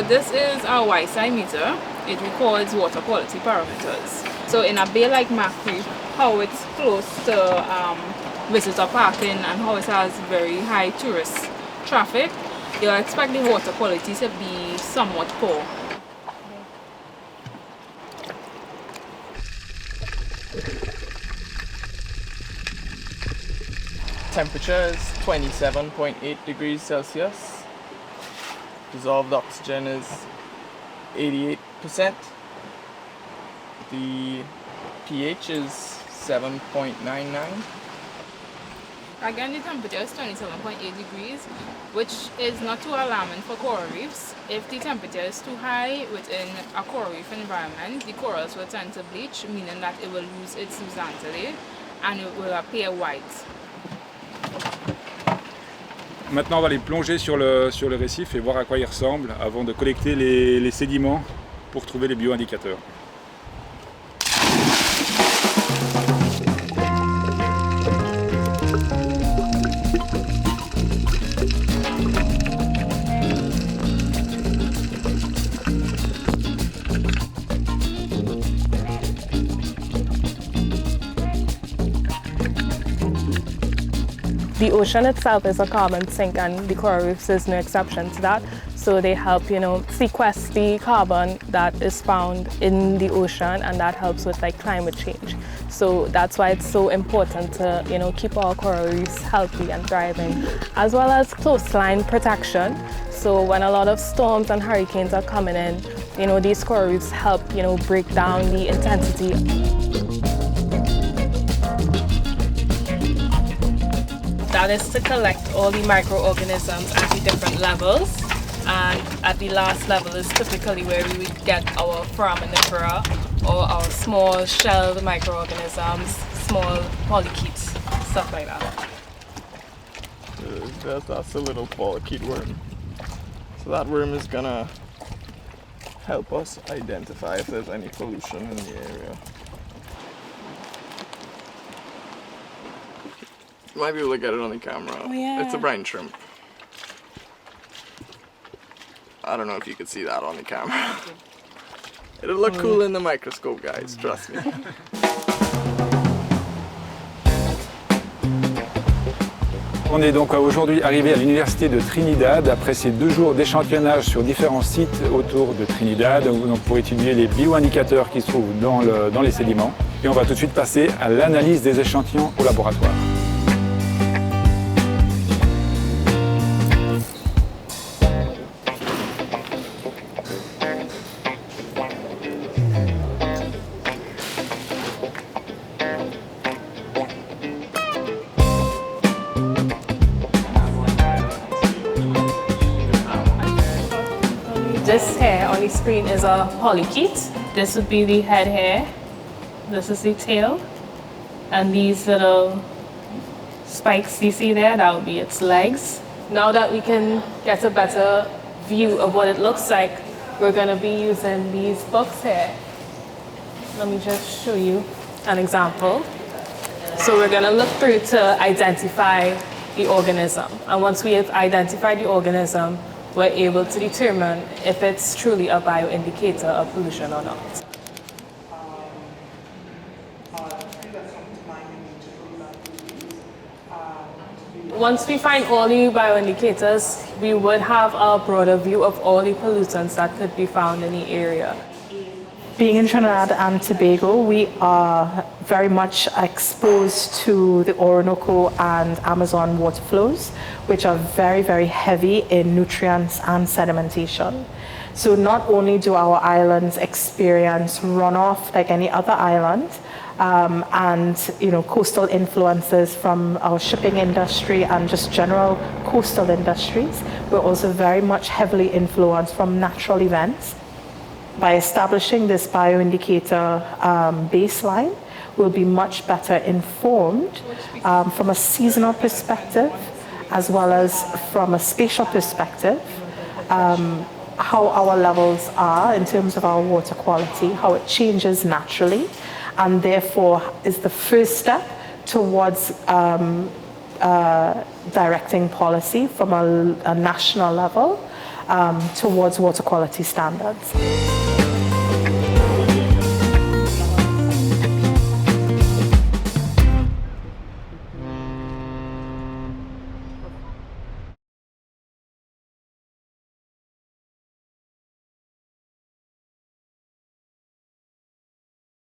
So this is our Y-side meter. It records water quality parameters. So in a bay like Macri, how it's close to visitor parking and how it has very high tourist traffic, you'll expect the water quality to be somewhat poor. Temperature is 27.8 degrees Celsius. Dissolved oxygen is 88%. The pH is 7.99. Again, the temperature is 27.8 degrees, which is not too alarming for coral reefs. If the temperature is too high within a coral reef environment, the corals will tend to bleach, meaning that it will lose its luxanthidate and it will appear white. Maintenant, on va aller plonger sur le récif et voir à quoi il ressemble avant de collecter les sédiments pour trouver les bioindicateurs. The ocean itself is a carbon sink, and the coral reefs is no exception to that. So they help, sequester the carbon that is found in the ocean, and that helps with climate change. So that's why it's so important to, keep our coral reefs healthy and thriving, as well as coastline protection. So when a lot of storms and hurricanes are coming in, these coral reefs help, break down the intensity. That is to collect all the microorganisms at the different levels, and at the last level is typically where we would get our foraminifera or our small shelled microorganisms, small polychaetes, stuff like that. That's a little polychaete worm. So that worm is gonna help us identify if there's any pollution in the area. You might be able to get it on the camera. Oh, yeah. It's a brine shrimp. I don't know if you could see that on the camera. It'll look cool in the microscope, guys, trust me. On est donc aujourd'hui arrivé à l'université de Trinidad après ces 2 jours d'échantillonnage sur différents sites autour de Trinidad donc pour étudier les bioindicateurs qui se trouvent dans les sédiments. Et on va tout de suite passer à l'analyse des échantillons au laboratoire. This hair on the screen is a polychaete. This would be the head hair. This is the tail. And these little spikes you see there, that would be its legs. Now that we can get a better view of what it looks like, we're going to be using these books here. Let me just show you an example. So we're going to look through to identify the organism. And once we have identified the organism, we're able to determine if it's truly a bioindicator of pollution or not. Once we find all the bioindicators, we would have a broader view of all the pollutants that could be found in the area. Being in Trinidad and Tobago, we are very much exposed to the Orinoco and Amazon water flows, which are very, very heavy in nutrients and sedimentation. So not only do our islands experience runoff like any other island, and coastal influences from our shipping industry and just general coastal industries, we're also very much heavily influenced from natural events. By establishing this bioindicator baseline, we'll be much better informed from a seasonal perspective, as well as from a spatial perspective, how our levels are in terms of our water quality, how it changes naturally, and therefore is the first step towards directing policy from a national level, towards water quality standards.